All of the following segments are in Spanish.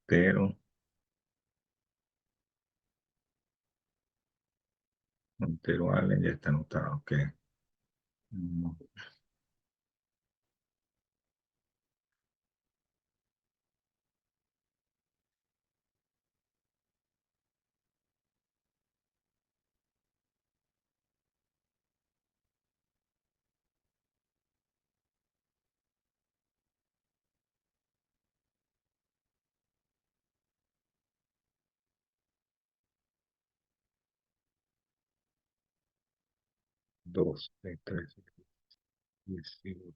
Montero, Montero Allen ya está anotado. Ok. Mm, 2, 3, 18.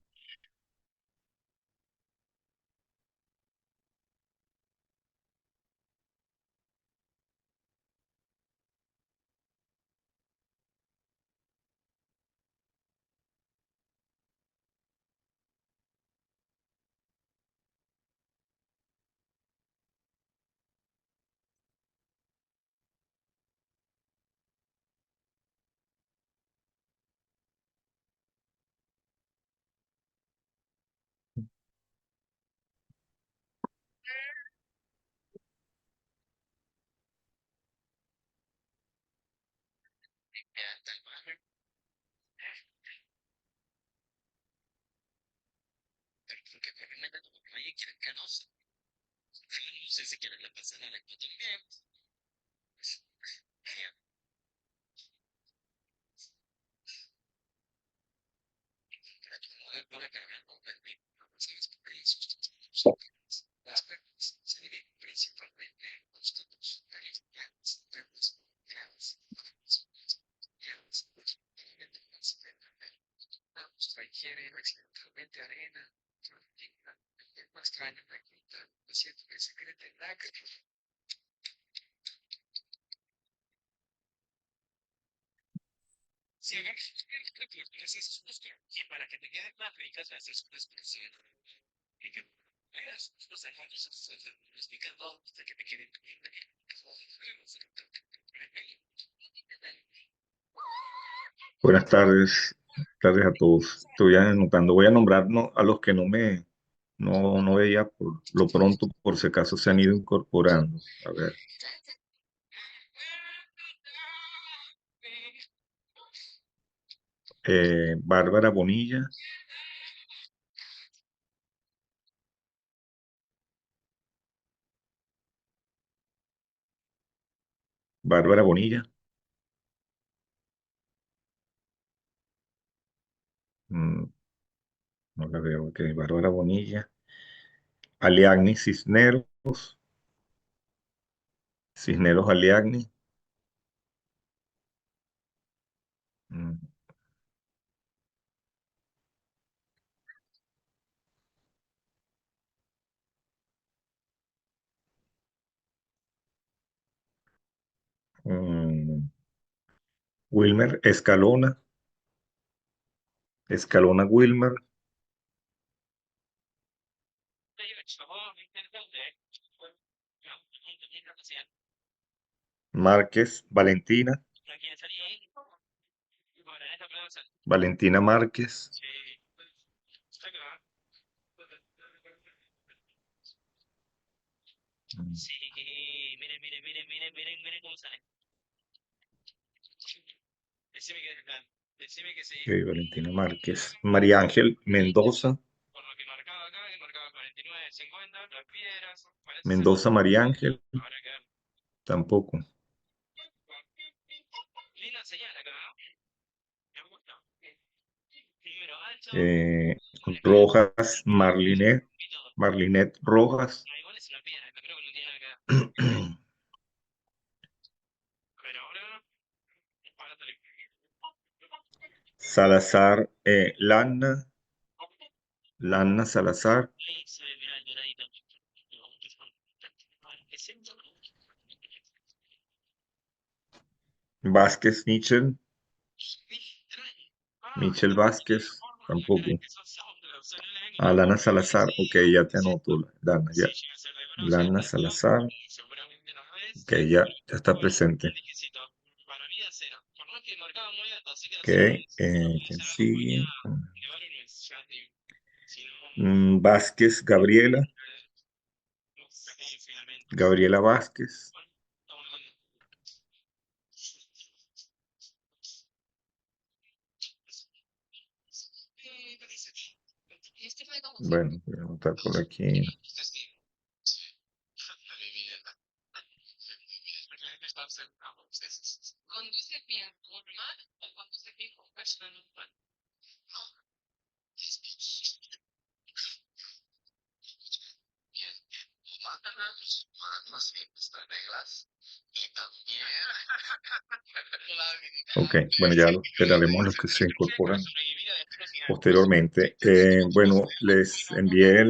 Buenas tardes a todos. Estoy anotando. Voy a nombrar a los que no veía por lo pronto, por si acaso se han ido incorporando. A ver, Bárbara Bonilla, Bárbara Bonilla, mm, no la veo. Ok, Bárbara Bonilla, Aliagni Cisneros Aliagni, mm, mm, Wilmer Escalona Wilmer, Márquez Valentina Márquez, mm, ok, Valentina Márquez, María Ángel Mendoza María Ángel, tampoco. Eh, Rojas Marlinet Rojas, Salazar Lanna Salazar, Vázquez Michel Vázquez, tampoco. Lana Salazar, ok, ya te anoto, Lana, ya. Lana Salazar, ok, ya está presente. Ok, ¿quién sigue? Vázquez Gabriela, Gabriela Vázquez. Bueno, voy a anotar por aquí. Ok, bueno, ya lo esperaremos a los que se incorporan posteriormente. Bueno, les envié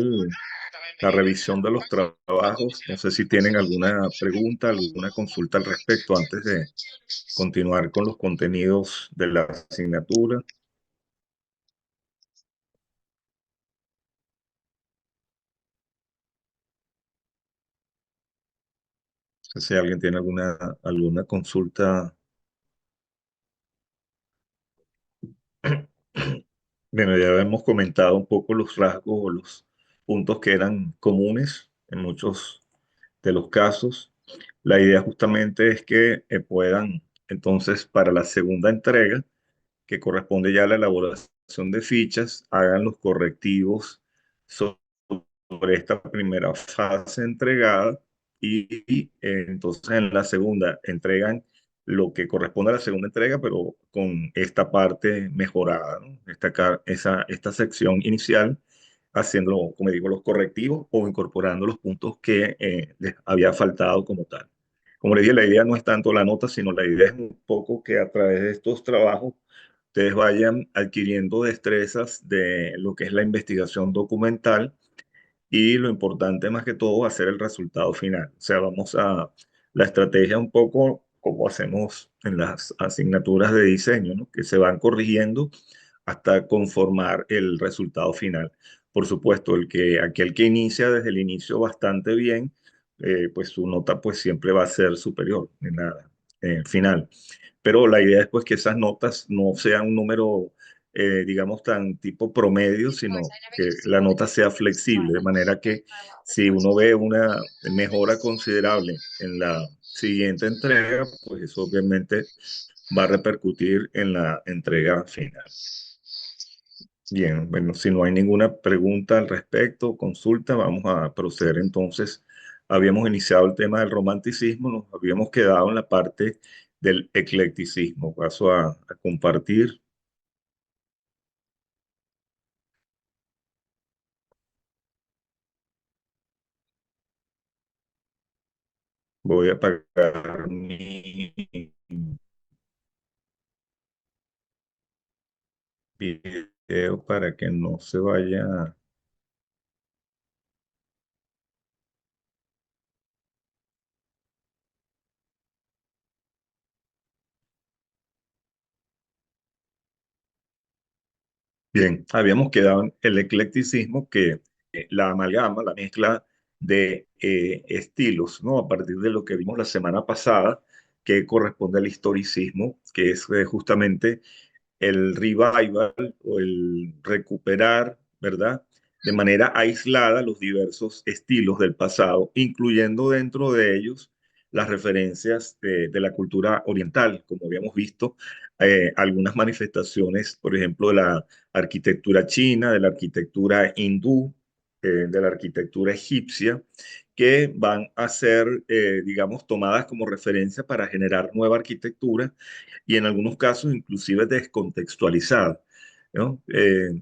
la revisión de los trabajos. No sé si tienen alguna pregunta, alguna consulta al respecto antes de continuar con los contenidos de la asignatura. No sé si alguien tiene alguna consulta. Bueno, ya hemos comentado un poco los rasgos o los puntos que eran comunes en muchos de los casos. La idea justamente es que puedan, entonces, para la segunda entrega, que corresponde ya a la elaboración de fichas, hagan los correctivos sobre esta primera fase entregada y entonces en la segunda entregan lo que corresponde a la segunda entrega, pero con esta parte mejorada, ¿no? Esta sección inicial, haciendo, como digo, los correctivos o incorporando los puntos que les había faltado como tal. Como le dije, la idea no es tanto la nota, sino la idea es un poco que a través de estos trabajos ustedes vayan adquiriendo destrezas de lo que es la investigación documental y lo importante más que todo va a ser el resultado final. O sea, la estrategia un poco como hacemos en las asignaturas de diseño, ¿no? Que se van corrigiendo hasta conformar el resultado final. Por supuesto, aquel que inicia desde el inicio bastante bien, pues su nota pues siempre va a ser superior en la final. Pero la idea es pues que esas notas no sean un número, digamos, tan tipo promedio, sino que la nota sea flexible, de manera que si uno ve una mejora considerable en la siguiente entrega, pues eso obviamente va a repercutir en la entrega final. Bien, bueno, si no hay ninguna pregunta al respecto, consulta, vamos a proceder entonces. Habíamos iniciado el tema del romanticismo, nos habíamos quedado en la parte del eclecticismo. Paso a compartir. Voy a apagar mi video para que no se vaya. Bien, habíamos quedado en el eclecticismo, que la amalgama, la mezcla de estilos, ¿no? A partir de lo que vimos la semana pasada, que corresponde al historicismo, que es justamente el revival o el recuperar, ¿verdad? De manera aislada los diversos estilos del pasado, incluyendo dentro de ellos las referencias de la cultura oriental, como habíamos visto, algunas manifestaciones, por ejemplo, de la arquitectura china, de la arquitectura hindú, de la arquitectura egipcia, que van a ser, digamos, tomadas como referencia para generar nueva arquitectura y en algunos casos inclusive descontextualizada, ¿no?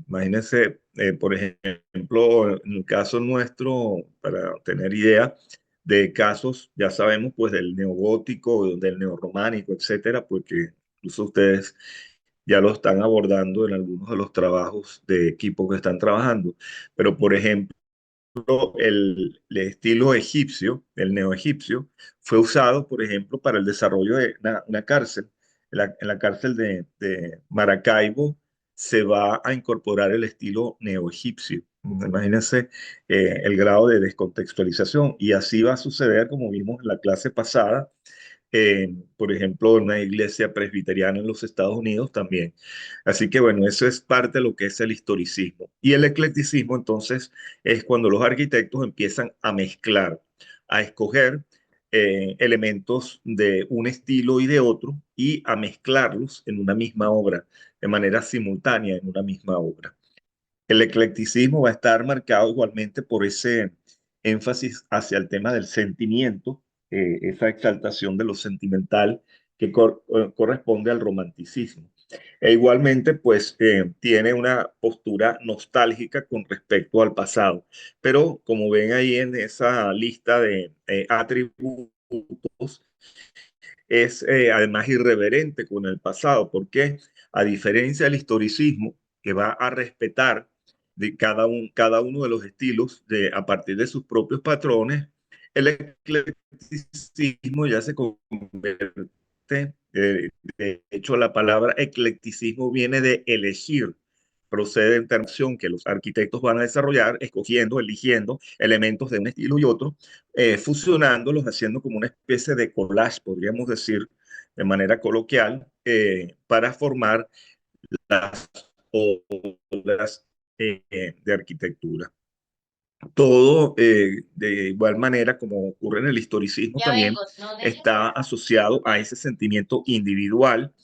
Imagínense, por ejemplo, en el caso nuestro, para tener idea de casos, ya sabemos, pues del neogótico, del neorrománico, etcétera, porque incluso ustedes ya lo están abordando en algunos de los trabajos de equipo que están trabajando. Pero, por ejemplo, el estilo egipcio, el neoegipcio, fue usado, por ejemplo, para el desarrollo de una cárcel. En la cárcel de Maracaibo se va a incorporar el estilo neoegipcio. Imagínense el grado de descontextualización. Y así va a suceder, como vimos en la clase pasada, por ejemplo, en una iglesia presbiteriana en los Estados Unidos también. Así que bueno, eso es parte de lo que es el historicismo. Y el eclecticismo, entonces, es cuando los arquitectos empiezan a mezclar a escoger elementos de un estilo y de otro y a mezclarlos en una misma obra, de manera simultánea en una misma obra. El eclecticismo va a estar marcado igualmente por ese énfasis hacia el tema del sentimiento, esa exaltación de lo sentimental que corresponde al romanticismo. E igualmente, pues, tiene una postura nostálgica con respecto al pasado. Pero como ven ahí en esa lista de atributos, es además irreverente con el pasado, porque a diferencia del historicismo, que va a respetar de cada uno de los estilos a partir de sus propios patrones, el eclecticismo ya se convierte, de hecho la palabra eclecticismo viene de elegir, procede de interacción que los arquitectos van a desarrollar, escogiendo, eligiendo elementos de un estilo y otro, fusionándolos, haciendo como una especie de collage, podríamos decir, de manera coloquial, para formar las obras de arquitectura. Todo, de igual manera, como ocurre en el historicismo, Ya también vengo, no dejes. está asociado a ese sentimiento individual,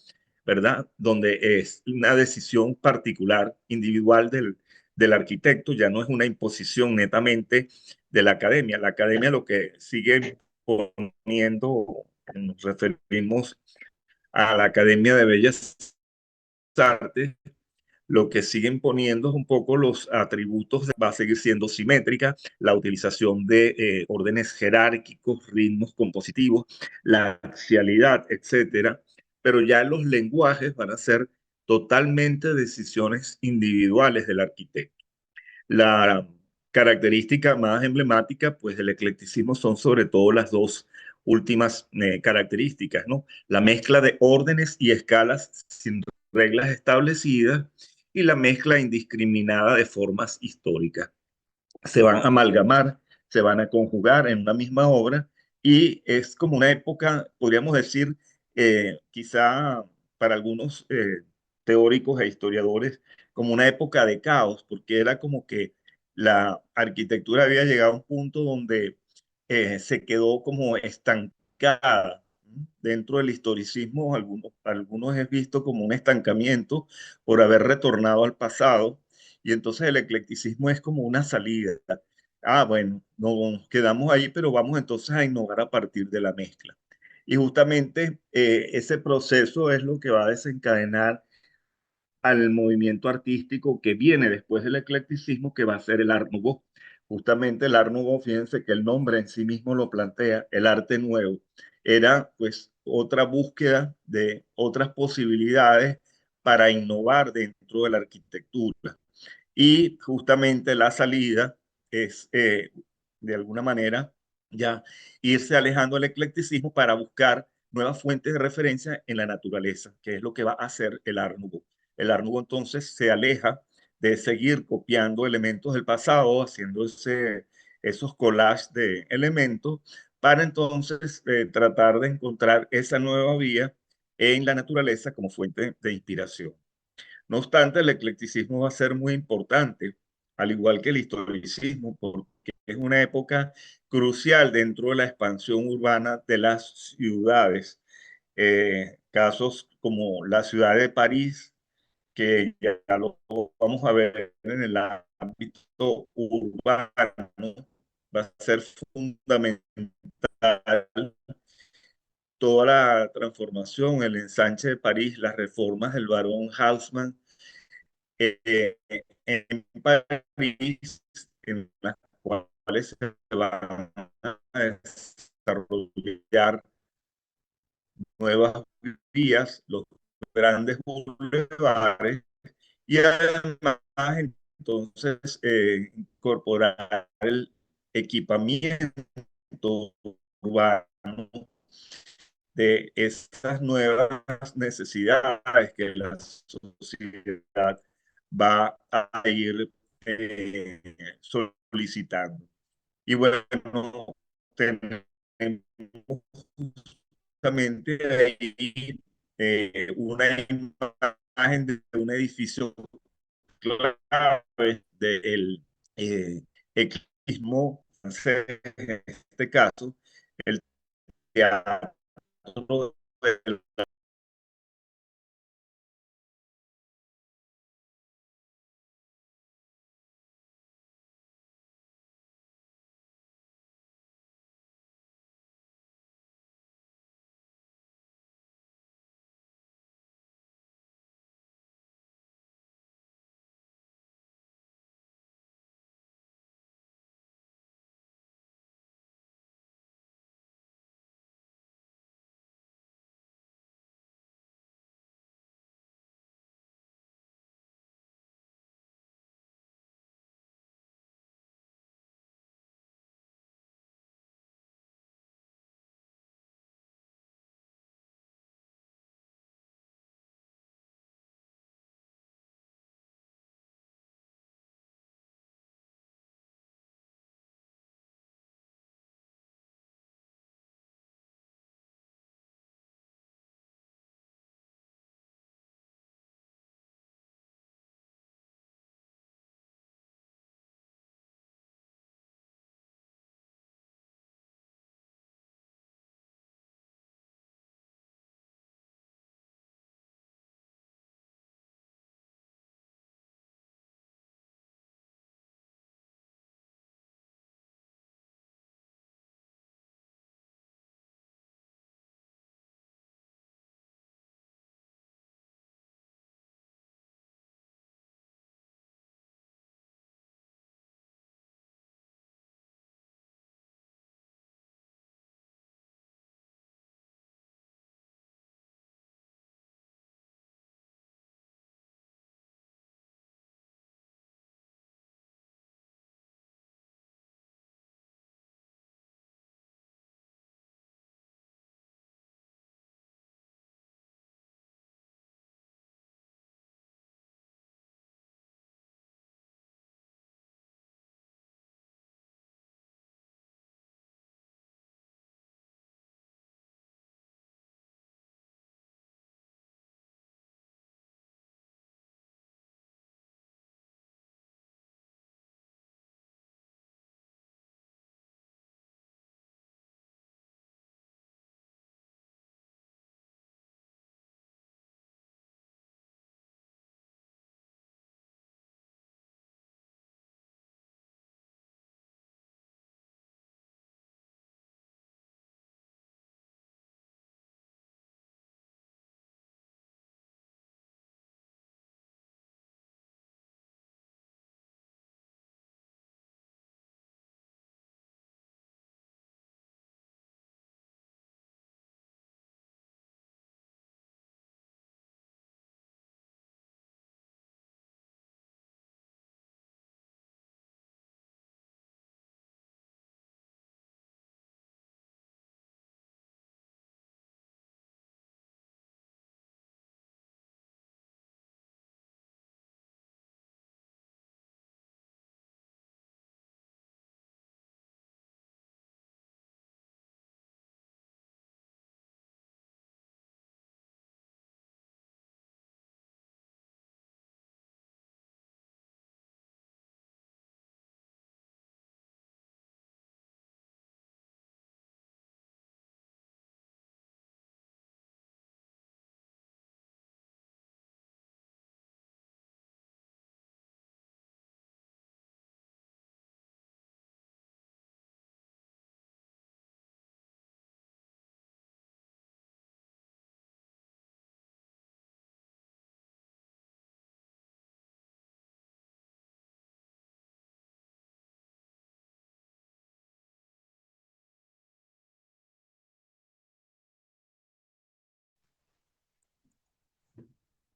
¿verdad? Donde es una decisión particular, individual del arquitecto, ya no es una imposición netamente de la academia. La academia lo que sigue poniendo, nos referimos a la Academia de Bellas Artes, lo que siguen poniendo es un poco los atributos, va a seguir siendo simétrica, la utilización de órdenes jerárquicos, ritmos compositivos, la axialidad, etcétera, pero ya los lenguajes van a ser totalmente decisiones individuales del arquitecto. La característica más emblemática, pues, del eclecticismo son sobre todo las dos últimas características, ¿no? La mezcla de órdenes y escalas sin reglas establecidas y la mezcla indiscriminada de formas históricas. Se van a amalgamar, se van a conjugar en una misma obra y es como una época, podríamos decir, quizá para algunos teóricos e historiadores, como una época de caos, porque era como que la arquitectura había llegado a un punto donde se quedó como estancada. Dentro del historicismo, algunos es visto como un estancamiento por haber retornado al pasado, y entonces el eclecticismo es como una salida. Ah, bueno, nos quedamos ahí, pero vamos entonces a innovar a partir de la mezcla. Y justamente ese proceso es lo que va a desencadenar al movimiento artístico que viene después del eclecticismo, que va a ser el Art Nouveau. Justamente el Art Nouveau, fíjense que el nombre en sí mismo lo plantea, el arte nuevo. Era pues otra búsqueda de otras posibilidades para innovar dentro de la arquitectura. Y justamente la salida es, de alguna manera, ya irse alejando del eclecticismo para buscar nuevas fuentes de referencia en la naturaleza, que es lo que va a hacer el Art Nouveau. El Art Nouveau entonces se aleja de seguir copiando elementos del pasado, haciendo esos collages de elementos, para entonces tratar de encontrar esa nueva vía en la naturaleza como fuente de inspiración. No obstante, el eclecticismo va a ser muy importante, al igual que el historicismo, porque es una época crucial dentro de la expansión urbana de las ciudades. Casos como la ciudad de París, que ya lo vamos a ver en el ámbito urbano, va a ser fundamental toda la transformación, el ensanche de París, las reformas del barón Haussmann eh, en París, en las cuales se van a desarrollar nuevas vías, los grandes bulevares, y además entonces incorporar el equipamiento urbano de esas nuevas necesidades que la sociedad va a ir solicitando. Y bueno, tenemos justamente ahí una imagen de un edificio clave del eclecticismo en este caso, el teatro del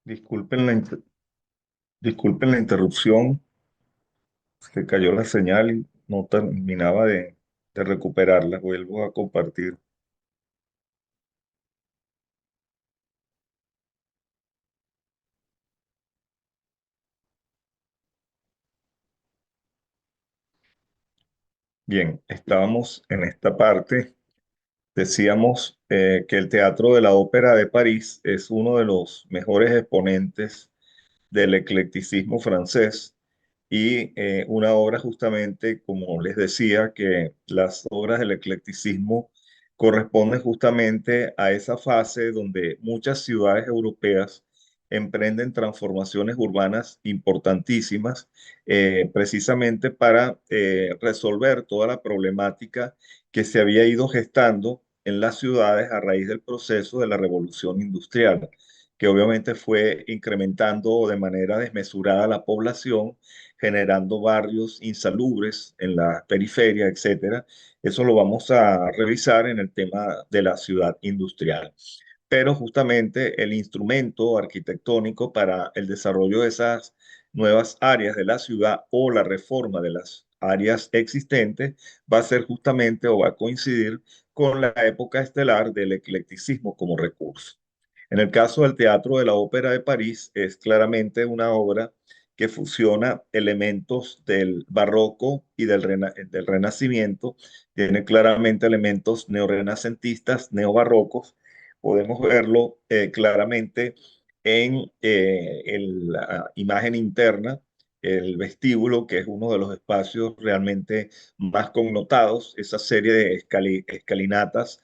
Disculpen disculpen la interrupción, se cayó la señal y no terminaba de recuperarla. Vuelvo a compartir. Bien, estábamos en esta parte. Decíamos que el Teatro de la Ópera de París es uno de los mejores exponentes del eclecticismo francés y una obra justamente, como les decía, que las obras del eclecticismo corresponden justamente a esa fase donde muchas ciudades europeas emprenden transformaciones urbanas importantísimas, precisamente para resolver toda la problemática que se había ido gestando en las ciudades a raíz del proceso de la revolución industrial, que obviamente fue incrementando de manera desmesurada la población, generando barrios insalubres en la periferia, etcétera. Eso lo vamos a revisar en el tema de la ciudad industrial. Pero justamente el instrumento arquitectónico para el desarrollo de esas nuevas áreas de la ciudad o la reforma de las áreas existentes va a ser justamente o va a coincidir con la época estelar del eclecticismo como recurso. En el caso del Teatro de la Ópera de París, es claramente una obra que fusiona elementos del barroco y del renacimiento. Tiene claramente elementos neorrenacentistas, neobarrocos. Podemos verlo claramente en la imagen interna, el vestíbulo, que es uno de los espacios realmente más connotados, esa serie de escalinatas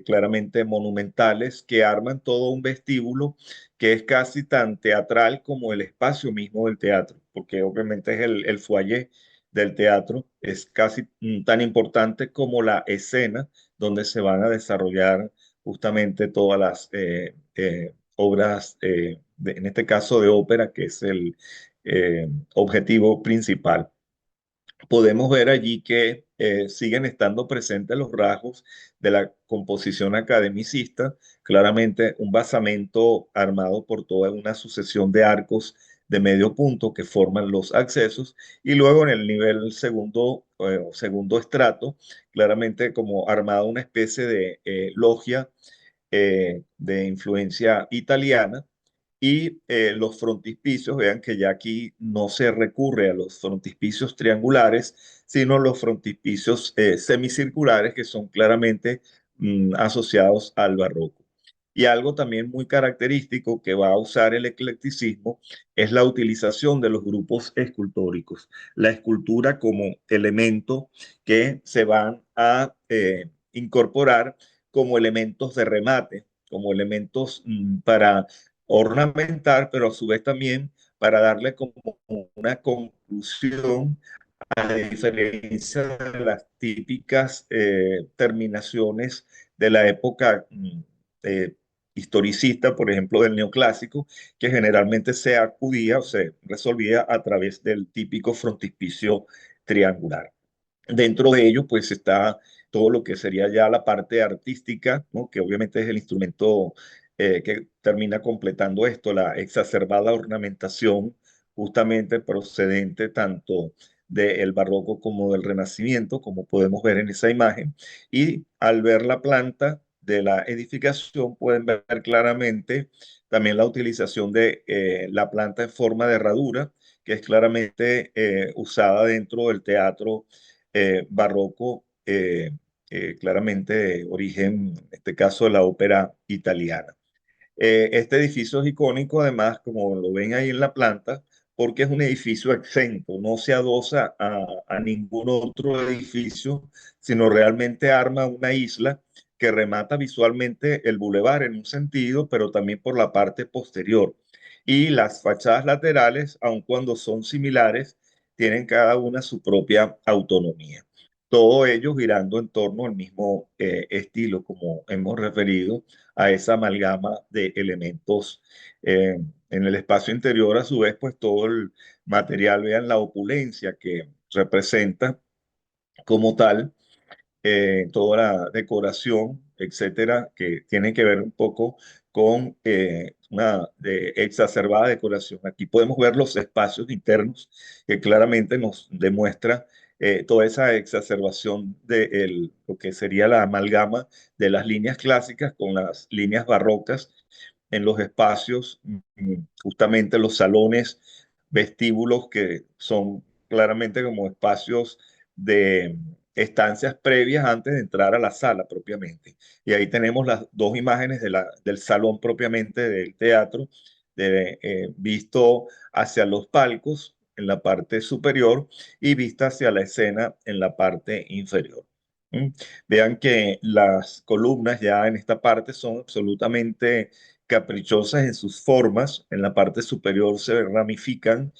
claramente monumentales que arman todo un vestíbulo que es casi tan teatral como el espacio mismo del teatro, porque obviamente es el foyer del teatro, es casi tan importante como la escena donde se van a desarrollar justamente todas las obras, en este caso de ópera, que es el objetivo principal. Podemos ver allí que siguen estando presentes los rasgos de la composición academicista, claramente un basamento armado por toda una sucesión de arcos de medio punto que forman los accesos, y luego en el nivel segundo, segundo estrato, claramente como armada una especie de logia de influencia italiana, y los frontispicios, vean que ya aquí no se recurre a los frontispicios triangulares, sino los frontispicios semicirculares que son claramente asociados al barroco. Y algo también muy característico que va a usar el eclecticismo es la utilización de los grupos escultóricos, la escultura como elemento que se van a incorporar como elementos de remate, como elementos para ornamentar, pero a su vez también para darle como una conclusión, a diferencia de las típicas terminaciones de la época eh, historicista, por ejemplo, del neoclásico, que generalmente se acudía o se resolvía a través del típico frontispicio triangular. Dentro de ello, pues está todo lo que sería ya la parte artística, ¿no? Que obviamente es el instrumento que termina completando esto, la exacerbada ornamentación, justamente procedente tanto del barroco como del renacimiento, como podemos ver en esa imagen. Y al ver la planta de la edificación, pueden ver claramente también la utilización de la planta en forma de herradura, que es claramente usada dentro del teatro barroco, claramente de origen, en este caso, de la ópera italiana. Este edificio es icónico, además, como lo ven ahí en la planta, porque es un edificio exento, no se adosa a ningún otro edificio, sino realmente arma una isla que remata visualmente el bulevar en un sentido, pero también por la parte posterior. Y las fachadas laterales, aun cuando son similares, tienen cada una su propia autonomía. Todo ello girando en torno al mismo estilo, como hemos referido a esa amalgama de elementos en el espacio interior. A su vez, pues todo el material, vean la opulencia que representa como tal, toda la decoración, etcétera, que tiene que ver un poco con una exacerbada decoración. Aquí podemos ver los espacios internos que claramente nos demuestra toda esa exacerbación de lo que sería la amalgama de las líneas clásicas con las líneas barrocas en los espacios, justamente los salones, vestíbulos que son claramente como espacios de estancias previas antes de entrar a la sala propiamente. Y ahí tenemos las dos imágenes del salón propiamente del teatro, visto hacia los palcos, en la parte superior y vista hacia la escena en la parte inferior. ¿Mm? Vean que las columnas ya en esta parte son absolutamente caprichosas en sus formas. En la parte superior se ramifican,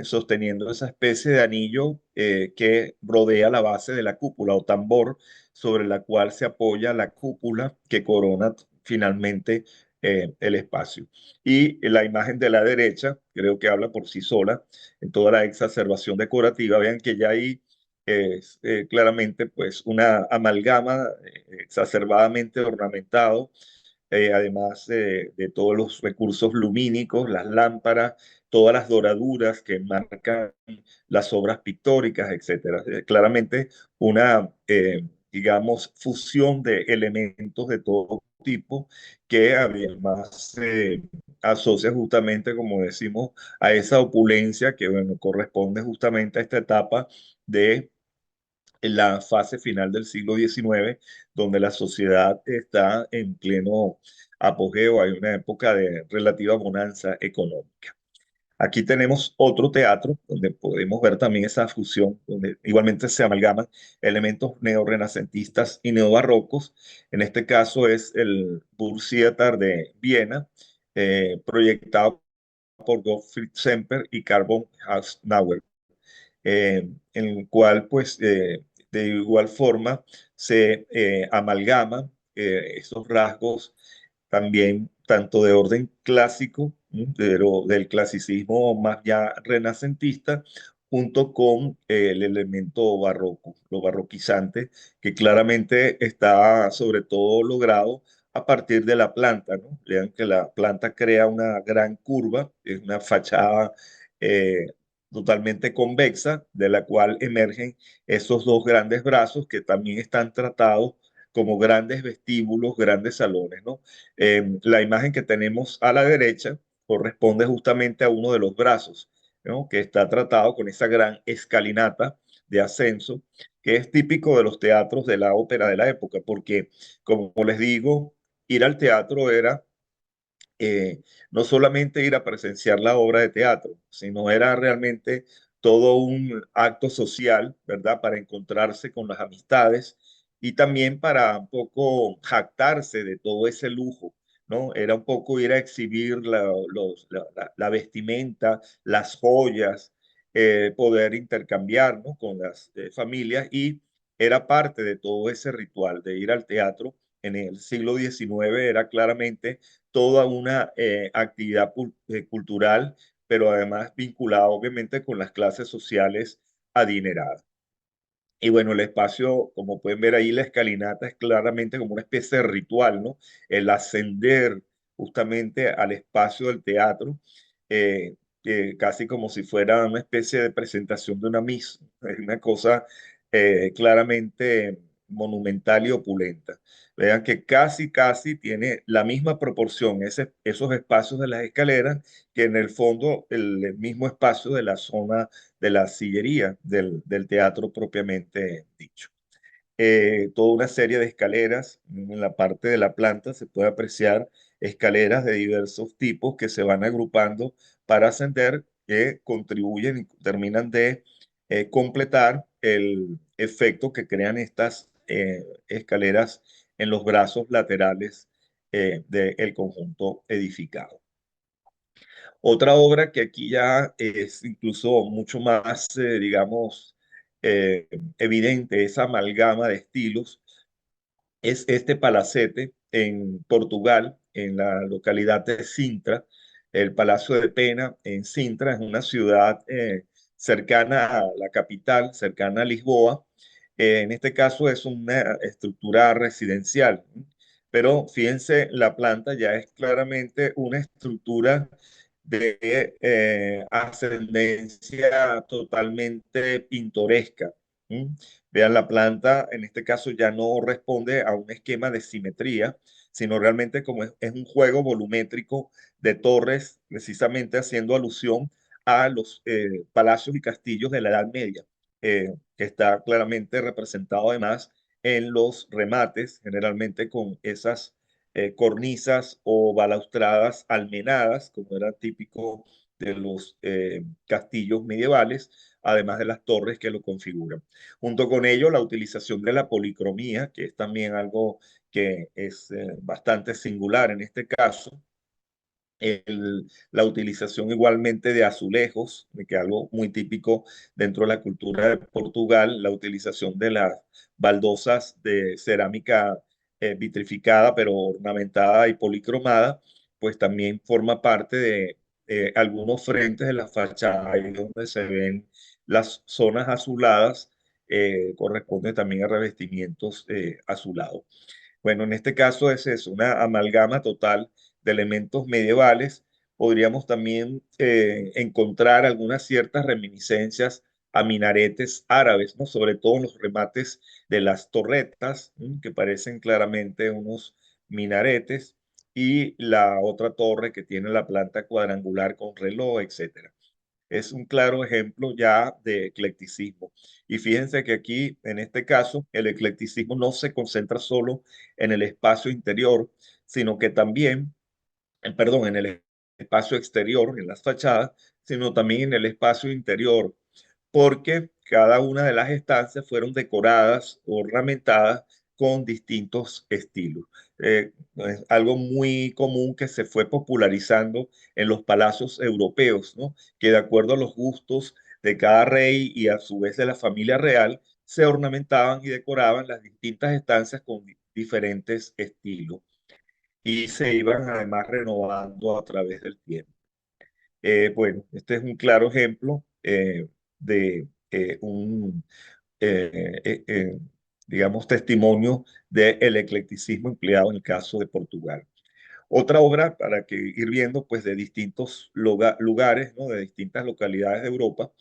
sosteniendo esa especie de anillo que rodea la base de la cúpula o tambor sobre la cual se apoya la cúpula que corona finalmente el espacio. Y la imagen de la derecha creo que habla por sí sola en toda la exacerbación decorativa. Vean que ya ahí es claramente pues una amalgama exacerbadamente ornamentado, además de todos los recursos lumínicos, las lámparas, todas las doraduras que marcan las obras pictóricas, etcétera. Claramente una, digamos, fusión de elementos de todo tipo que además se asocia justamente, como decimos, a esa opulencia que, bueno, corresponde justamente a esta etapa de la fase final del siglo XIX, donde la sociedad está en pleno apogeo, hay una época de relativa bonanza económica. Aquí tenemos otro teatro donde podemos ver también esa fusión, donde igualmente se amalgaman elementos neorrenacentistas y neobarrocos. En este caso es el Burgtheater de Viena, proyectado por Gottfried Semper y Carbon Hausnauer, en el cual pues de igual forma se amalgaman estos rasgos también tanto de orden clásico, pero del clasicismo más ya renacentista, junto con el elemento barroco, lo barroquizante, que claramente está sobre todo logrado a partir de la planta, ¿no? Vean que la planta crea una gran curva, es una fachada eh, totalmente convexa, de la cual emergen esos dos grandes brazos que también están tratados como grandes vestíbulos, grandes salones, ¿no? La imagen que tenemos a la derecha corresponde justamente a uno de los brazos, ¿no? Que está tratado con esa gran escalinata de ascenso, que es típico de los teatros de la ópera de la época, porque, como les digo, ir al teatro era no solamente ir a presenciar la obra de teatro, sino era realmente todo un acto social, ¿verdad? Para encontrarse con las amistades y también para un poco jactarse de todo ese lujo, ¿no? Era un poco ir a exhibir la vestimenta, las joyas, poder intercambiar, ¿no? Con las familias y era parte de todo ese ritual de ir al teatro. En el siglo XIX era claramente toda una actividad cultural, pero además vinculada obviamente con las clases sociales adineradas. Y bueno, el espacio, como pueden ver ahí, la escalinata es claramente como una especie de ritual, ¿no? El ascender justamente al espacio del teatro, eh, casi como si fuera una especie de presentación de una misa. Es una cosa claramente monumental y opulenta. Vean que casi tiene la misma proporción esos espacios de las escaleras que en el fondo el mismo espacio de la zona de la sillería del teatro propiamente dicho. Toda una serie de escaleras. En la parte de la planta se puede apreciar escaleras de diversos tipos que se van agrupando para ascender, que contribuyen y terminan de completar el efecto que crean estas escaleras en los brazos laterales del conjunto edificado. Otra obra que aquí ya es incluso mucho más, digamos, eh, evidente, esa amalgama de estilos, es este palacete en Portugal, en la localidad de Sintra, el Palacio de Pena en Sintra, es una ciudad cercana a la capital, cercana a Lisboa. En este caso es una estructura residencial, ¿no? Pero fíjense, la planta ya es claramente una estructura de ascendencia totalmente pintoresca. ¿Mm? Vean, la planta en este caso ya no responde a un esquema de simetría, sino realmente como es un juego volumétrico de torres, precisamente haciendo alusión a los palacios y castillos de la Edad Media, que está claramente representado además en los remates, generalmente con esas cornisas o balaustradas almenadas, como era típico de los castillos medievales, además de las torres que lo configuran. Junto con ello, la utilización de la policromía, que es también algo que es bastante singular en este caso, la utilización igualmente de azulejos, que es algo muy típico dentro de la cultura de Portugal, la utilización de las baldosas de cerámica vitrificada, pero ornamentada y policromada, pues también forma parte de algunos frentes de la fachada, ahí donde se ven las zonas azuladas, corresponde también a revestimientos azulados. Bueno, en este caso es eso, una amalgama total de elementos medievales. Podríamos también encontrar algunas ciertas reminiscencias a minaretes árabes, ¿no? Sobre todo en los remates de las torretas, que parecen claramente unos minaretes, y la otra torre que tiene la planta cuadrangular con reloj, etcétera. Es un claro ejemplo ya de eclecticismo. Y fíjense que aquí, en este caso, el eclecticismo no se concentra solo en el espacio interior, sino que también, perdón, en el espacio exterior, en las fachadas, sino también en el espacio interior, porque cada una de las estancias fueron decoradas, ornamentadas con distintos estilos. Es algo muy común que se fue popularizando en los palacios europeos, ¿no? Que de acuerdo a los gustos de cada rey y a su vez de la familia real, se ornamentaban y decoraban las distintas estancias con diferentes estilos y se iban además renovando a través del tiempo. Bueno, este es un claro ejemplo de un, eh, eh, eh, digamos, testimonio del eclecticismo empleado en el caso de Portugal. Otra obra para que ir viendo, pues, de distintos lugares, ¿no? De distintas localidades de Europa.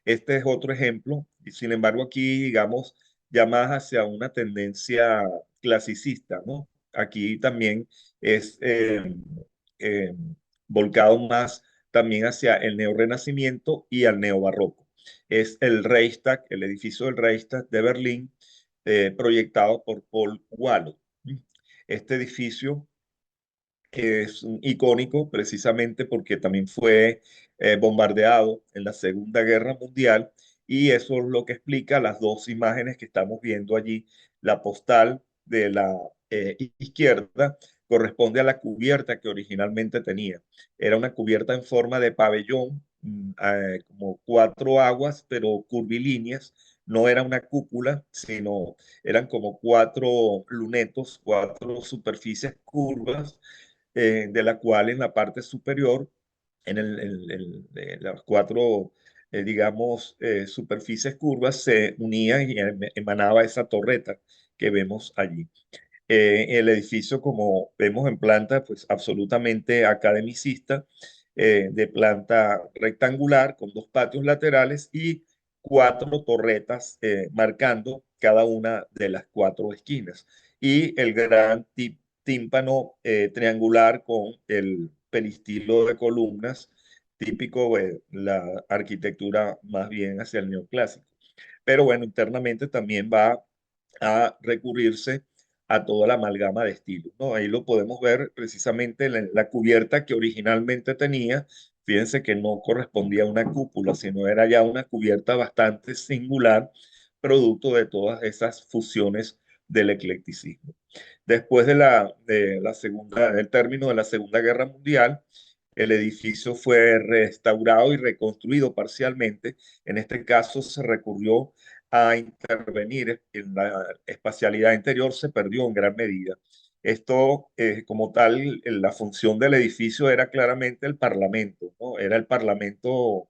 Este es otro ejemplo, y sin embargo aquí, digamos, ya más hacia una tendencia clasicista, ¿no? Aquí también es eh, volcado más también hacia el neorrenacimiento y al neobarroco. Es el Reichstag, el edificio del Reichstag de Berlín, proyectado por Paul Wallo. Este edificio que es icónico precisamente porque también fue bombardeado en la Segunda Guerra Mundial y eso es lo que explica las dos imágenes que estamos viendo allí. La postal de la izquierda corresponde a la cubierta que originalmente tenía. Era una cubierta en forma de pabellón, como cuatro aguas, pero curvilíneas. No era una cúpula, sino eran como cuatro lunetos, cuatro superficies curvas de la cual en la parte superior, en las cuatro, digamos, superficies curvas, se unía y emanaba esa torreta que vemos allí. El edificio, como vemos en planta, pues absolutamente academicista, de planta rectangular, con dos patios laterales y cuatro torretas marcando cada una de las cuatro esquinas. Y el gran tímpano triangular con el peristilo de columnas, típico de la arquitectura más bien hacia el neoclásico. Pero bueno, internamente también va a recurrirse a toda la amalgama de estilos, ¿no? Ahí lo podemos ver precisamente en la cubierta que originalmente tenía. Fíjense que no correspondía a una cúpula, sino era ya una cubierta bastante singular, producto de todas esas fusiones del eclecticismo. Después del término de la Segunda Guerra Mundial, el edificio fue restaurado y reconstruido parcialmente. En este caso se recurrió a intervenir en la espacialidad interior, se perdió en gran medida. Esto, como tal, la función del edificio era claramente el Parlamento, ¿no? Era el Parlamento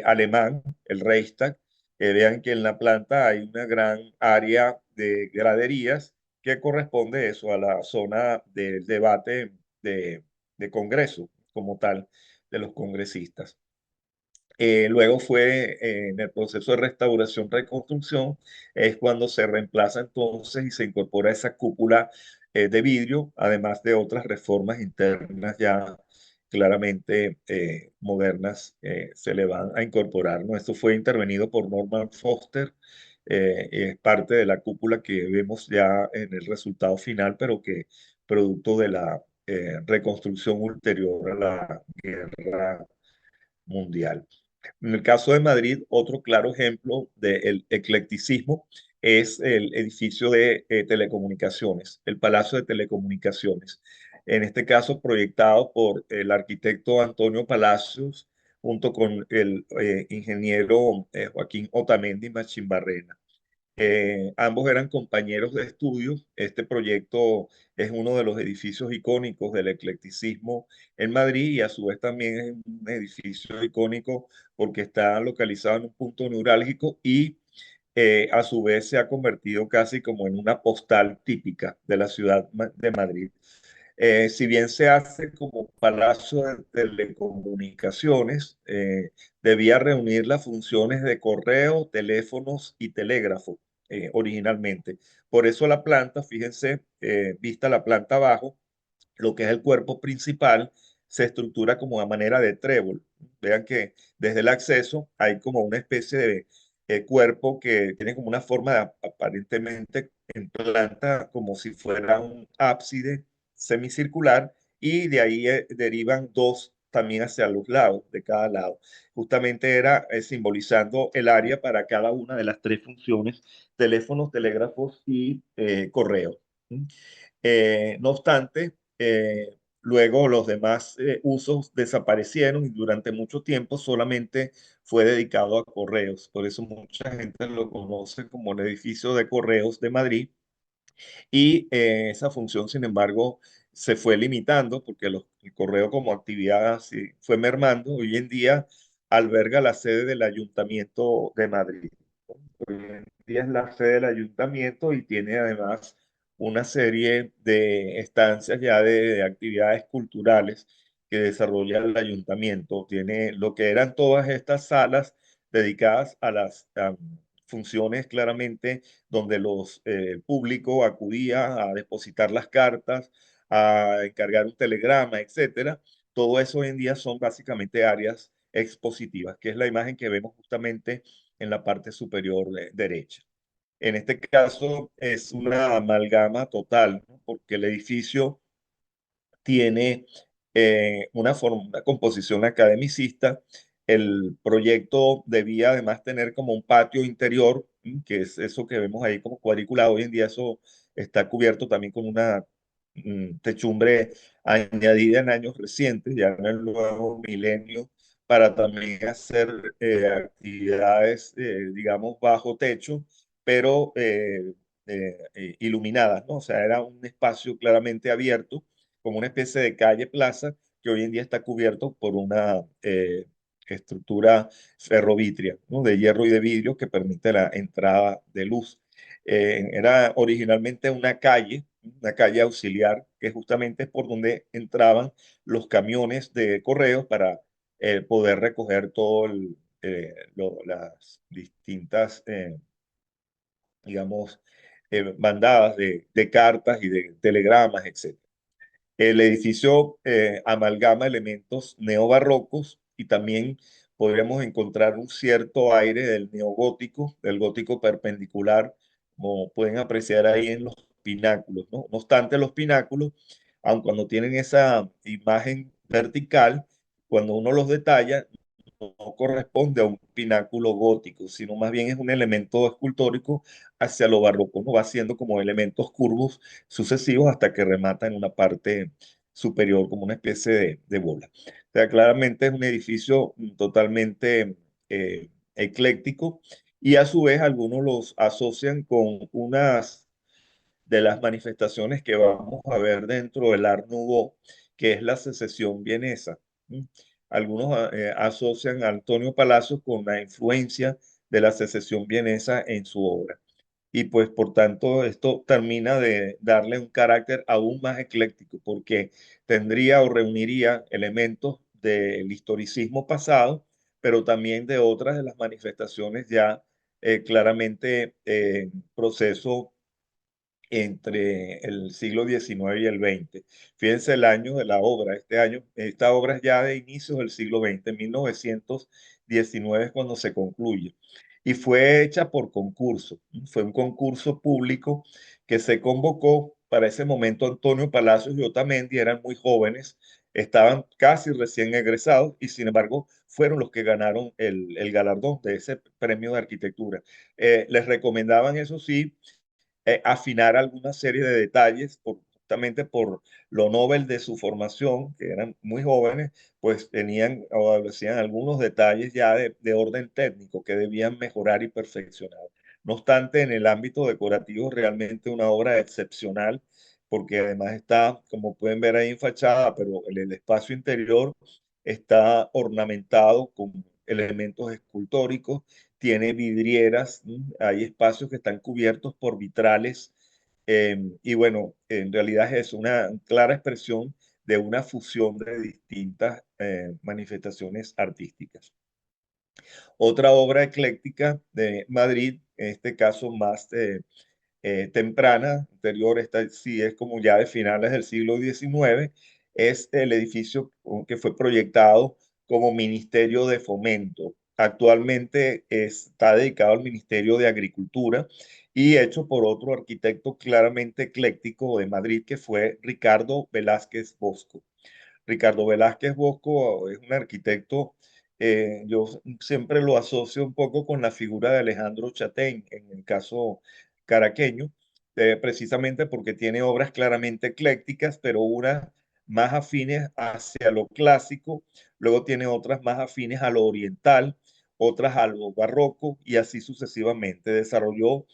alemán, el Reichstag. Vean que en la planta hay una gran área de graderías que corresponde eso a la zona del debate de Congreso como tal de los congresistas. Luego fue en el proceso de restauración, reconstrucción, es cuando se reemplaza entonces y se incorpora esa cúpula de vidrio, además de otras reformas internas ya claramente modernas, se le van a incorporar, ¿no? Esto fue intervenido por Norman Foster, es parte de la cúpula que vemos ya en el resultado final, pero que producto de la reconstrucción ulterior a la guerra mundial. En el caso de Madrid, otro claro ejemplo del eclecticismo es el edificio de telecomunicaciones, el Palacio de Telecomunicaciones. En este caso, proyectado por el arquitecto Antonio Palacios junto con el ingeniero Joaquín Otamendi Machimbarrena. Ambos eran compañeros de estudios. Este proyecto es uno de los edificios icónicos del eclecticismo en Madrid y a su vez también es un edificio icónico porque está localizado en un punto neurálgico y a su vez se ha convertido casi como en una postal típica de la ciudad de Madrid. Si bien se hace como Palacio de Telecomunicaciones, debía reunir las funciones de correo, teléfonos y telégrafo originalmente. Por eso la planta, fíjense, vista la planta abajo, lo que es el cuerpo principal, se estructura como a manera de trébol. Vean que desde el acceso hay como una especie de cuerpo que tiene como una forma aparentemente en planta, como si fuera un ábside semicircular, y de ahí derivan dos también hacia los lados, de cada lado. Justamente era simbolizando el área para cada una de las tres funciones, teléfonos, telégrafos y correos. No obstante, luego los demás usos desaparecieron y durante mucho tiempo solamente fue dedicado a correos. Por eso mucha gente lo conoce como el edificio de correos de Madrid y esa función, sin embargo, se fue limitando porque el correo como actividad sí, fue mermando. Hoy en día alberga la sede del Ayuntamiento de Madrid. Hoy en día es la sede del ayuntamiento y tiene además una serie de estancias ya de actividades culturales que desarrolla el ayuntamiento. Tiene lo que eran todas estas salas dedicadas a las funciones claramente donde los público acudía a depositar las cartas, a encargar un telegrama, etcétera. Todo eso hoy en día son básicamente áreas expositivas, que es la imagen que vemos justamente en la parte superior derecha. En este caso es una amalgama total, ¿no? Porque el edificio tiene una composición academicista. El proyecto debía además tener como un patio interior, que es eso que vemos ahí como cuadriculado. Hoy en día eso está cubierto también con una techumbre añadida en años recientes, ya en el nuevo milenio, para también hacer actividades, digamos, bajo techo, pero iluminadas, ¿no? O sea, era un espacio claramente abierto como una especie de calle plaza que hoy en día está cubierto por una estructura ferrovítrea, ¿no? De hierro y de vidrio que permite la entrada de luz. Era originalmente una calle auxiliar, que justamente es por donde entraban los camiones de correos para poder recoger todo las distintas, digamos, bandadas de cartas y de telegramas, etc. El edificio amalgama elementos neobarrocos y también podríamos encontrar un cierto aire del neogótico, del gótico perpendicular, como pueden apreciar ahí en los pináculos, ¿no? No obstante, los pináculos, aun cuando tienen esa imagen vertical, cuando uno los detalla, no corresponde a un pináculo gótico, sino más bien es un elemento escultórico hacia lo barroco, ¿no? Va siendo como elementos curvos sucesivos hasta que remata en una parte superior como una especie de bola. O sea, claramente es un edificio totalmente ecléctico y a su vez algunos los asocian con unas de las manifestaciones que vamos a ver dentro del Art Nouveau, que es la secesión vienesa. ¿Mm? Algunos asocian a Antonio Palacios con la influencia de la secesión vienesa en su obra. Y pues por tanto esto termina de darle un carácter aún más ecléctico porque tendría o reuniría elementos del historicismo pasado, pero también de otras de las manifestaciones ya claramente en proceso entre el siglo XIX y el XX. Fíjense el año de la obra, este año, esta obra es ya de inicios del siglo XX, 1919 es cuando se concluye. Y fue hecha por concurso, fue un concurso público que se convocó. Para ese momento Antonio Palacios y Otamendi eran muy jóvenes, estaban casi recién egresados y sin embargo fueron los que ganaron el galardón de ese premio de arquitectura. Les recomendaban, eso sí, afinar alguna serie de detalles, justamente por lo novel de su formación, que eran muy jóvenes, pues tenían o adolecían algunos detalles ya de orden técnico que debían mejorar y perfeccionar. No obstante, en el ámbito decorativo, realmente una obra excepcional, porque además está, como pueden ver ahí en fachada, pero el espacio interior está ornamentado con elementos escultóricos, tiene vidrieras, hay espacios que están cubiertos por vitrales, y bueno, en realidad es una clara expresión de una fusión de distintas manifestaciones artísticas. Otra obra ecléctica de Madrid, en este caso más temprana, anterior, esta sí es como ya de finales del siglo XIX, es el edificio que fue proyectado como Ministerio de Fomento. Actualmente está dedicado al Ministerio de Agricultura y hecho por otro arquitecto claramente ecléctico de Madrid, que fue Ricardo Velázquez Bosco. Ricardo Velázquez Bosco es un arquitecto, yo siempre lo asocio un poco con la figura de Alejandro Chatein en el caso caraqueño, precisamente porque tiene obras claramente eclécticas, pero unas más afines hacia lo clásico, luego tiene otras más afines a lo oriental, otras a lo barroco y así sucesivamente. Desarrolló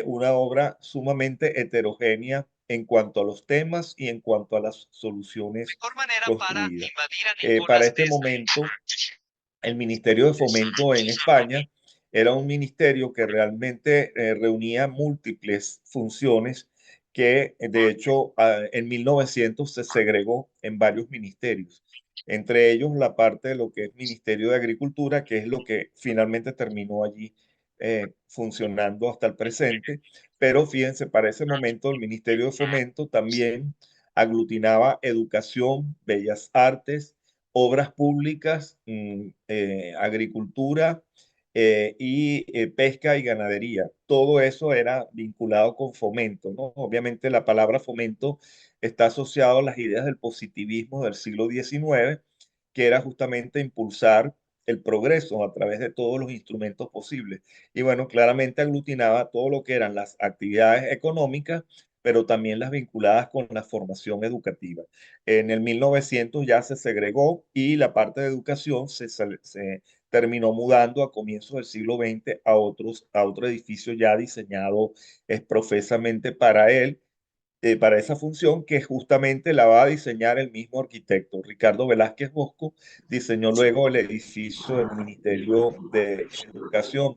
una obra sumamente heterogénea en cuanto a los temas y en cuanto a las soluciones Mejor manera para construidas. invadir a Para Nicolás este desde momento, el Ministerio de Fomento en España era un ministerio que realmente reunía múltiples funciones que, de hecho, en 1900 se segregó en varios ministerios. Entre ellos, la parte de lo que es Ministerio de Agricultura, que es lo que finalmente terminó allí funcionando hasta el presente. Pero fíjense, para ese momento el Ministerio de Fomento también aglutinaba educación, bellas artes, obras públicas, agricultura y pesca y ganadería. Todo eso era vinculado con fomento, ¿no? Obviamente la palabra fomento está asociado a las ideas del positivismo del siglo XIX, que era justamente impulsar el progreso a través de todos los instrumentos posibles. Y bueno, claramente aglutinaba todo lo que eran las actividades económicas, pero también las vinculadas con la formación educativa. En el 1900 ya se segregó y la parte de educación se terminó mudando a comienzos del siglo XX a otro edificio ya diseñado profesamente para él, para esa función, que justamente la va a diseñar el mismo arquitecto. Ricardo Velázquez Bosco diseñó luego el edificio del Ministerio de Educación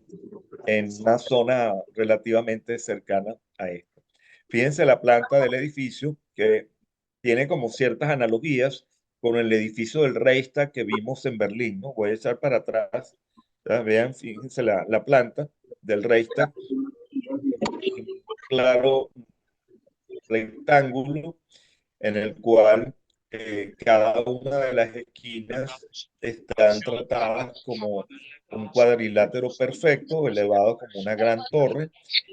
en una zona relativamente cercana a esta. Fíjense la planta del edificio, que tiene como ciertas analogías con el edificio del Reichstag que vimos en Berlín, ¿no? Voy a echar para atrás. Vean, fíjense la planta del Reichstag, un claro rectángulo en el cual cada una de las esquinas están tratadas como un cuadrilátero perfecto, elevado como una gran torre,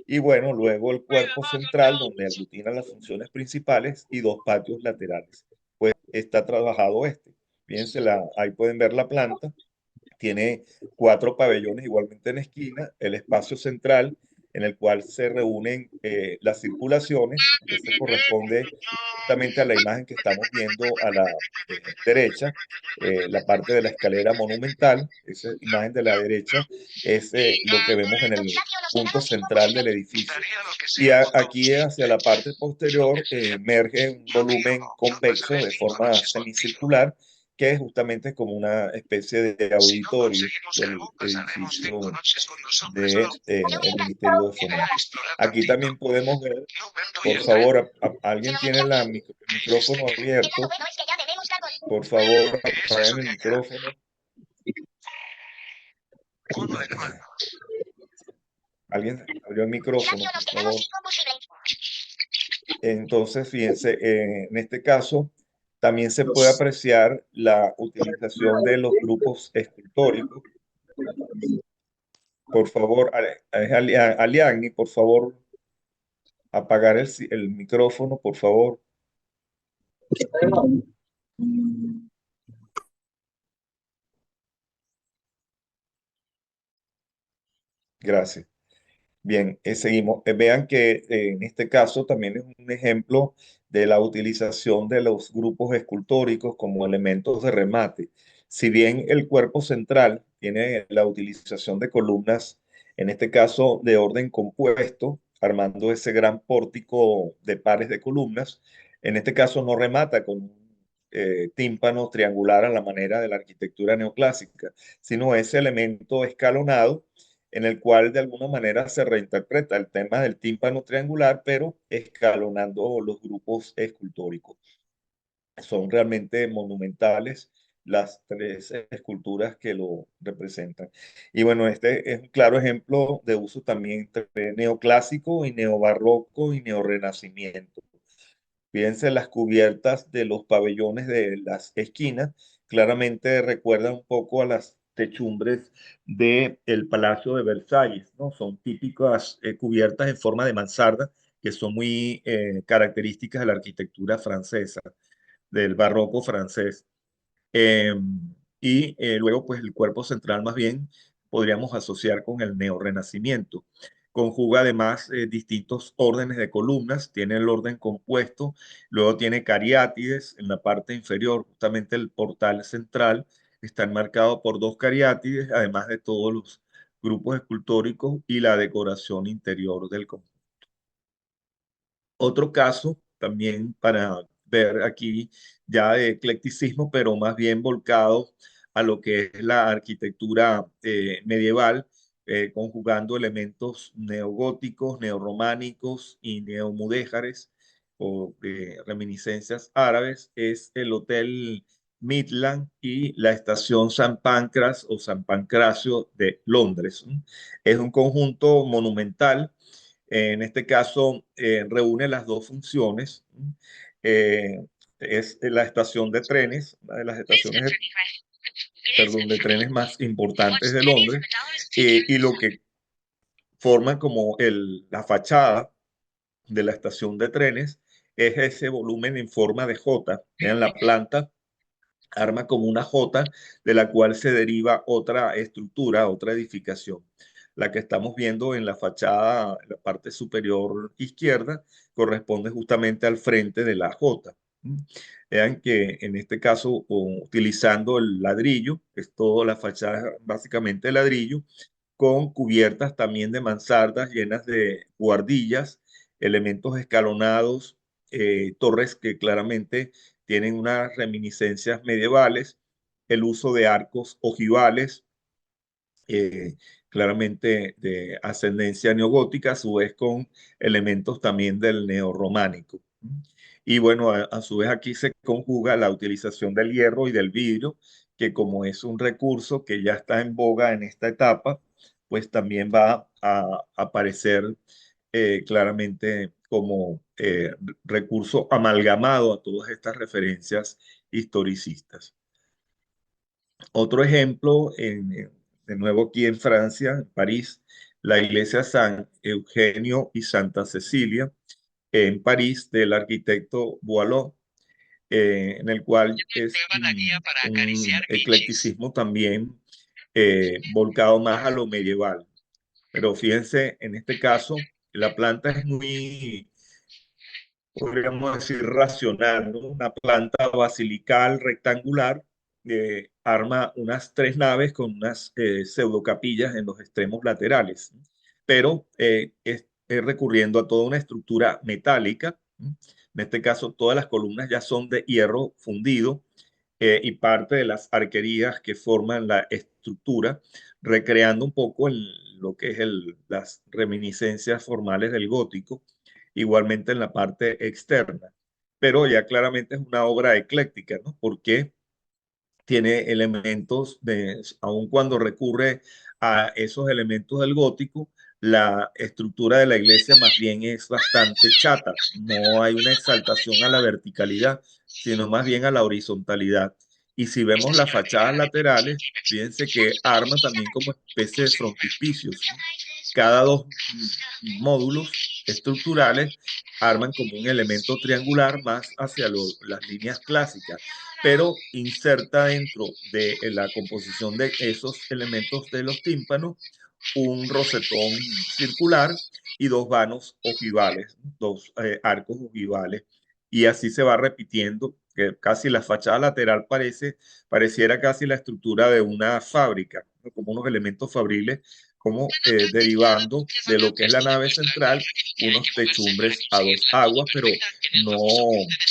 y bueno, luego el cuerpo central donde aglutina las funciones principales y dos patios laterales. Pues está trabajado este. Fíjense, ahí pueden ver la planta. Tiene cuatro pabellones igualmente en esquina, el espacio central en el cual se reúnen las circulaciones. Ese corresponde justamente a la imagen que estamos viendo a la derecha, la parte de la escalera monumental. Esa imagen de la derecha es lo que vemos en el punto central del edificio. daría lo que Y sea por aquí conseguir hacia la parte posterior emerge un un amigo. volumen Yo convexo pasaré de 5 noches forma contigo. semicircular, que es justamente como una especie de Si no auditorio conseguimos del algo, pasaremos 5 edificio noches con los hombres de, los el Ministerio de iré a Fomento. explorar Aquí contigo. también podemos ver, No vendo y por el tren. favor, alguien tiene el ¿Qué dices de micrófono qué? abierto, por favor, ¿Qué es eso apaguen el de allá? micrófono. Uno de nuevo. Alguien abrió el micrófono, por favor. Entonces, fíjense, en este caso también se puede apreciar la utilización de los grupos escultóricos. Por favor, Aliagni, por favor, apagar el micrófono, por favor. Gracias. Bien, seguimos. Vean que en este caso también es un ejemplo de la utilización de los grupos escultóricos como elementos de remate. Si bien el cuerpo central tiene la utilización de columnas, en este caso de orden compuesto, armando ese gran pórtico de pares de columnas, en este caso no remata con un tímpano triangular a la manera de la arquitectura neoclásica, sino ese elemento escalonado en el cual de alguna manera se reinterpreta el tema del tímpano triangular, pero escalonando los grupos escultóricos. Son realmente monumentales las tres esculturas que lo representan. Y bueno, este es un claro ejemplo de uso también entre neoclásico y neobarroco y neorrenacimiento. Fíjense las cubiertas de los pabellones de las esquinas, claramente recuerdan un poco a las techumbres del Palacio de Versalles, ¿no? Son típicas cubiertas en forma de mansarda que son muy características de la arquitectura francesa, del barroco francés. Eh, Luego, pues el cuerpo central más bien podríamos asociar con el neorrenacimiento. Conjuga además distintos órdenes de columnas, tiene el orden compuesto, luego tiene cariátides en la parte inferior, justamente el portal central está enmarcado por dos cariátides, además de todos los grupos escultóricos y la decoración interior del conjunto. Otro caso también para ver aquí ya de eclecticismo, pero más bien volcado a lo que es la arquitectura medieval, conjugando elementos neogóticos, neorrománicos y neomudéjares o reminiscencias árabes, es el Hotel Midland y la estación San Pancras o San Pancracio de Londres. Es un conjunto monumental, en este caso, reúne las dos funciones. Eh, es la estación de trenes, una de las estaciones perdón, de trenes más importantes de Londres, y lo que forma como la fachada de la estación de trenes es ese volumen en forma de J. Vean la planta arma como una J de la cual se deriva otra estructura, otra edificación. La que estamos viendo en la fachada, en la parte superior izquierda, corresponde justamente al frente de la J. Vean que en este caso, utilizando el ladrillo, es toda la fachada básicamente de ladrillo, con cubiertas también de mansardas llenas de buhardillas, elementos escalonados, torres que claramente tienen unas reminiscencias medievales, el uso de arcos ojivales, eh, claramente de ascendencia neogótica, a su vez con elementos también del neorrománico. Y bueno, a su vez aquí se conjuga la utilización del hierro y del vidrio, que como es un recurso que ya está en boga en esta etapa, pues también va a aparecer claramente como recurso amalgamado a todas estas referencias historicistas. Otro ejemplo, de nuevo aquí en Francia, en París, la iglesia San Eugenio y Santa Cecilia, en París, del arquitecto Boileau, en el cual es Prueba la guía para un acariciar bichis. eclecticismo también volcado más a lo medieval. Pero fíjense, en este caso, la planta es muy, podríamos decir, racional, ¿no? Una planta basilical rectangular, arma unas tres naves con unas pseudocapillas en los extremos laterales, ¿no? Pero es recurriendo a toda una estructura metálica, ¿no? En este caso, todas las columnas ya son de hierro fundido, y parte de las arquerías que forman la estructura, recreando un poco lo que es las reminiscencias formales del gótico, igualmente en la parte externa. Pero ya claramente es una obra ecléctica, ¿no? Porque tiene elementos aun cuando recurre a esos elementos del gótico, la estructura de la iglesia más bien es bastante chata. No hay una exaltación a la verticalidad, sino más bien a la horizontalidad. Y si vemos las fachadas laterales, fíjense que arma también como especie de frontispicios, ¿no? Cada dos módulos estructurales arman como un elemento triangular más hacia las líneas clásicas, pero inserta dentro de la composición de esos elementos de los tímpanos un rosetón circular y dos vanos ojivales, dos arcos ojivales, y así se va repitiendo, que casi la fachada lateral pareciera casi la estructura de una fábrica, ¿no? Como unos elementos fabriles, como derivando de lo que es la nave central, unos techumbres a dos aguas, pero no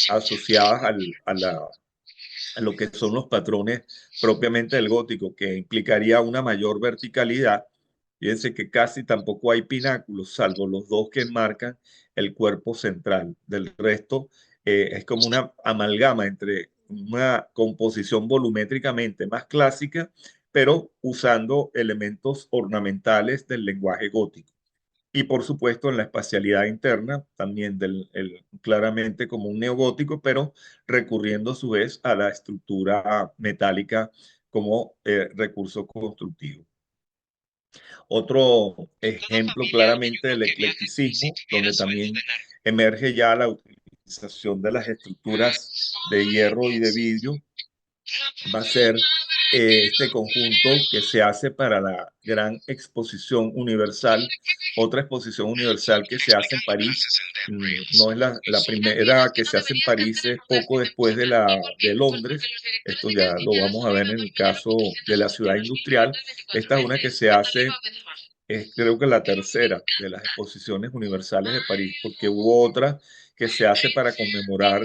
asociadas a lo que son los patrones propiamente del gótico, que implicaría una mayor verticalidad. Fíjense que casi tampoco hay pináculos, salvo los dos que enmarcan el cuerpo central. Del resto, es como una amalgama entre una composición volumétricamente más clásica, pero usando elementos ornamentales del lenguaje gótico. Y por supuesto en la espacialidad interna, también claramente como un neogótico, pero recurriendo a su vez a la estructura metálica como recurso constructivo. Otro ejemplo claramente del eclecticismo, donde también emerge ya la utilización de las estructuras de hierro y de vidrio, va a ser este conjunto que se hace para la gran exposición universal, otra exposición universal que se hace en París. No es la primera que se hace en París, es poco después de Londres. Esto ya lo vamos a ver en el caso de la ciudad industrial. Esta es una que se hace, es creo que la tercera de las exposiciones universales de París, porque hubo otra que se hace para conmemorar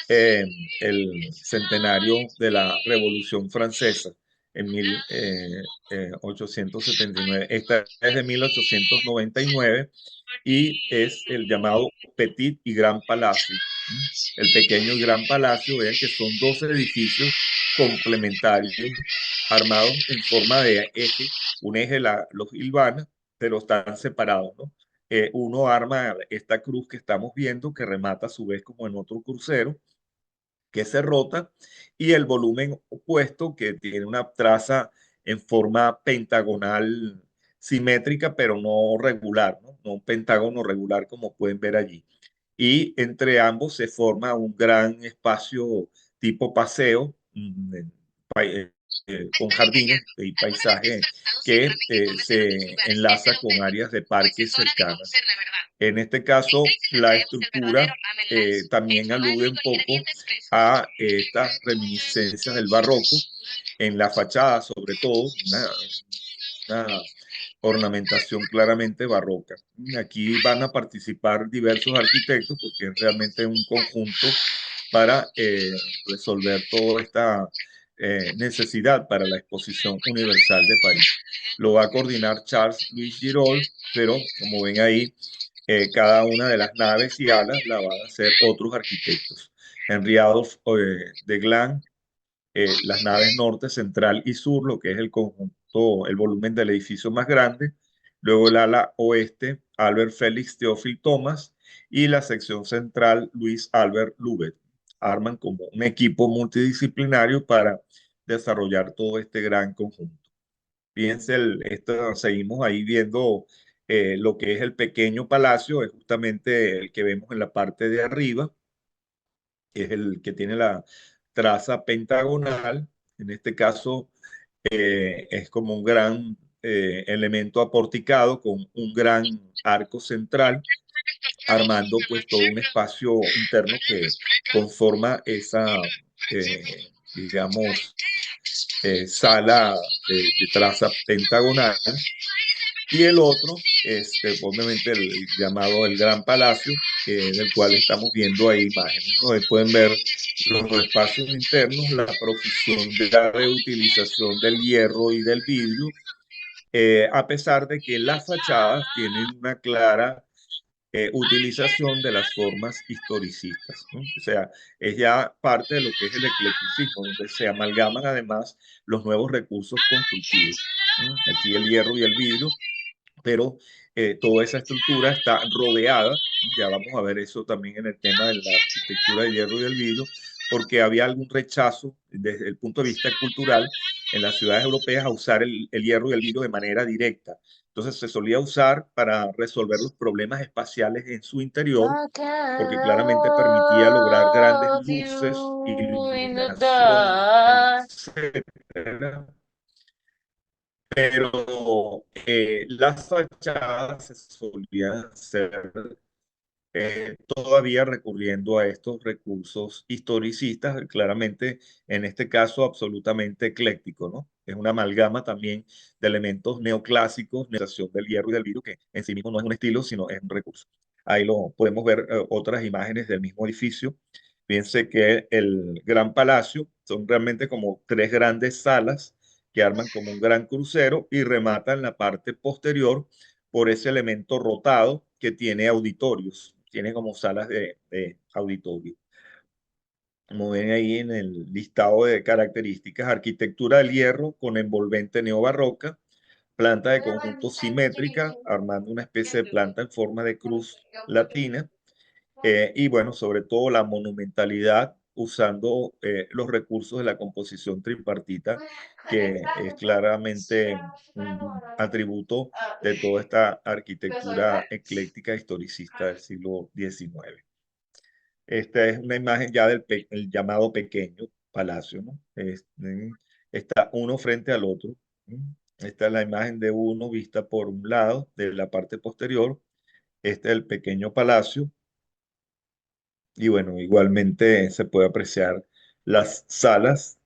eh, el centenario de la Revolución Francesa en 1879. Esta es de 1899 y es el llamado Petit y Gran Palacio. El pequeño y Gran Palacio, vean que son dos edificios complementarios armados en forma de eje, un eje los hilvana, pero están separados, ¿no? Uno arma esta cruz que estamos viendo, que remata a su vez como en otro crucero, que se rota, y el volumen opuesto, que tiene una traza en forma pentagonal simétrica, pero no regular, ¿no? No un pentágono regular como pueden ver allí. Y entre ambos se forma un gran espacio tipo paseo, con jardines y paisajes que se enlaza con áreas de parques cercanas. En este caso, la estructura también alude un poco a estas reminiscencias del barroco, en la fachada sobre todo, una ornamentación claramente barroca. Aquí van a participar diversos arquitectos porque es realmente un conjunto para resolver toda esta necesidad para la Exposición Universal de París. Lo va a coordinar Charles-Louis Girol, pero como ven ahí, cada una de las naves y alas la van a hacer otros arquitectos. Henry Adolphe de Glan, las naves norte, central y sur, lo que es el conjunto, el volumen del edificio más grande. Luego el ala oeste, Albert Félix Théophile Thomas, y la sección central, Luis Albert Loubet. Arman como un equipo multidisciplinario para desarrollar todo este gran conjunto. Fíjense, seguimos ahí viendo lo que es el pequeño palacio, es justamente el que vemos en la parte de arriba, que es el que tiene la traza pentagonal. En este caso, es como un gran elemento aporticado con un gran arco central, armando pues todo un espacio interno que conforma esa, digamos, sala de traza pentagonal. Y el otro es obviamente el llamado el Gran Palacio, del cual estamos viendo ahí imágenes, ¿no? Ahí pueden ver los espacios internos, la profusión de la reutilización del hierro y del vidrio, a pesar de que las fachadas tienen una clara utilización de las formas historicistas, ¿no? O sea, es ya parte de lo que es el eclecticismo, donde se amalgaman además los nuevos recursos constructivos. Aquí el hierro y el vidrio, pero toda esa estructura está rodeada, ya vamos a ver eso también en el tema de la arquitectura de hierro y del vidrio, porque había algún rechazo desde el punto de vista cultural en las ciudades europeas a usar el hierro y el vidrio de manera directa. Entonces se solía usar para resolver los problemas espaciales en su interior, I porque claramente permitía lograr grandes love luces, you in the iluminación, dark. etcétera, pero las fachadas se solían hacer todavía recurriendo a estos recursos historicistas, claramente en este caso absolutamente ecléctico, ¿no? Es una amalgama también de elementos neoclásicos, neoplastización del hierro y del vidrio, que en sí mismo no es un estilo, sino es un recurso. Ahí lo podemos ver otras imágenes del mismo edificio. Fíjense que el Gran Palacio son realmente como tres grandes salas que arman como un gran crucero y rematan la parte posterior por ese elemento rotado que tiene auditorios, tiene como salas de auditorio. Como ven ahí en el listado de características, arquitectura del hierro con envolvente neobarroca, planta de conjunto simétrica, armando una especie de planta en forma de cruz latina, y bueno, sobre todo la monumentalidad usando los recursos de la composición tripartita, que es claramente un atributo de toda esta arquitectura ecléctica historicista del siglo XIX. Esta es una imagen ya el llamado pequeño palacio, ¿no? Está uno frente al otro. ¿Mm? Esta es la imagen de uno vista por un lado de la parte posterior. Este es el pequeño palacio. Y bueno, igualmente se puede apreciar las salas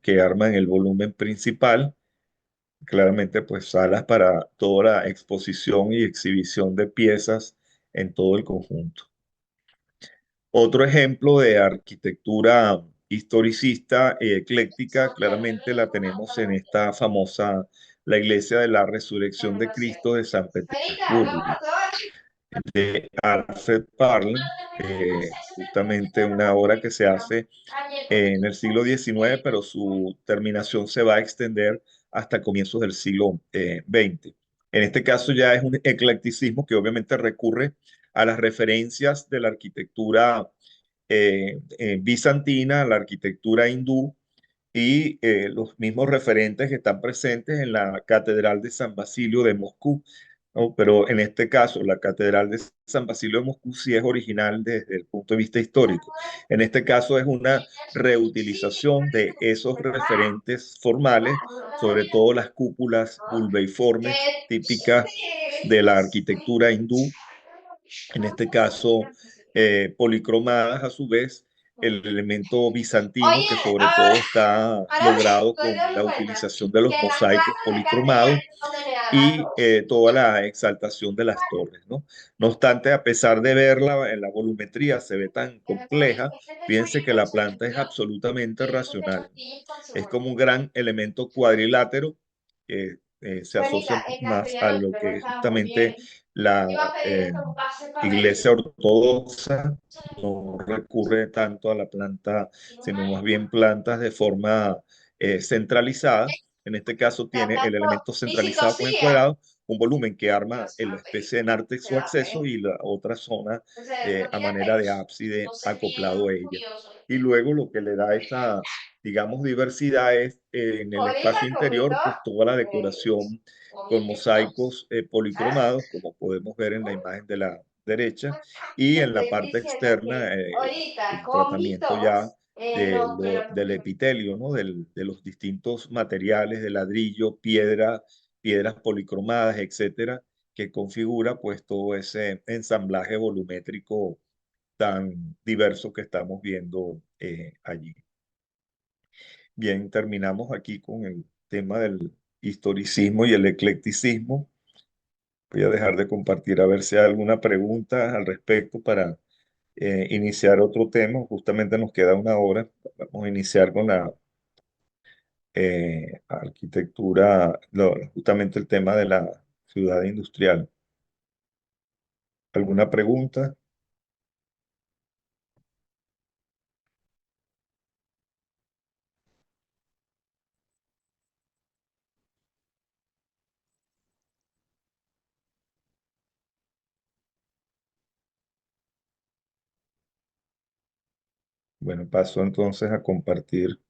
que arman el volumen principal, claramente pues salas para toda la exposición y exhibición de piezas en todo el conjunto. Otro ejemplo de arquitectura historicista y ecléctica, claramente la tenemos en esta famosa, la Iglesia de la Resurrección de Cristo de San Petersburgo, de Alfred Parlin, justamente una obra que se hace en el siglo XIX, pero su terminación se va a extender hasta comienzos del siglo XX. En este caso ya es un eclecticismo que obviamente recurre a las referencias de la arquitectura bizantina, la arquitectura hindú, y los mismos referentes que están presentes en la Catedral de San Basilio de Moscú, ¿no? Pero en este caso, la Catedral de San Basilio de Moscú sí es original desde el punto de vista histórico. En este caso es una reutilización de esos referentes formales, sobre todo las cúpulas bulbeiformes típicas de la arquitectura hindú, en este caso policromadas a su vez, el elemento bizantino que sobre todo está Ahora logrado con podemos la poner utilización de los que en las mosaicos placas de policromados cartel donde le da la y tos. toda la exaltación de las torres, ¿no? No obstante, a pesar de verla en la volumetría se ve tan compleja, Este es de fíjense que Chorrillos la se planta es estudió absolutamente y un de racional. costillas con Es cebolla. como un gran elemento cuadrilátero que se Bueno, asocia en más a castellano, lo pero que es estaba muy bien. justamente la Iba a pedir un pase para iglesia México. ortodoxa, no recurre tanto a la planta, Y no sino me más bien plantas de forma centralizada. En este caso la tiene el planta elemento ni si centralizado con cosía. encuadrado, un volumen que arma No se la la pedí, especie de nártex se su la acceso pedí. y la otra zona Entonces, no a tiene manera de pelos. ábside Entonces, bien acoplado a ella. curioso. Y luego lo que le da esa, digamos, diversidad es en el Ahorita espacio comito, interior, pues toda la decoración con comí quesos. mosaicos policromados, como podemos ver en la imagen de la derecha, y Te en la estoy parte diciendo externa que ahorita el tratamiento ya comitos los de los del epitelio, ¿no? De los distintos materiales de ladrillo, piedra, piedras policromadas, etcétera, que configura pues todo ese ensamblaje volumétrico tan diverso que estamos viendo allí. Bien, terminamos aquí con el tema del historicismo y el eclecticismo. Voy a dejar de compartir a ver si hay alguna pregunta al respecto para iniciar otro tema. Justamente nos queda una hora. Vamos a iniciar con la arquitectura, justamente el tema de la ciudad industrial. ¿Alguna pregunta? Bueno, paso entonces a compartir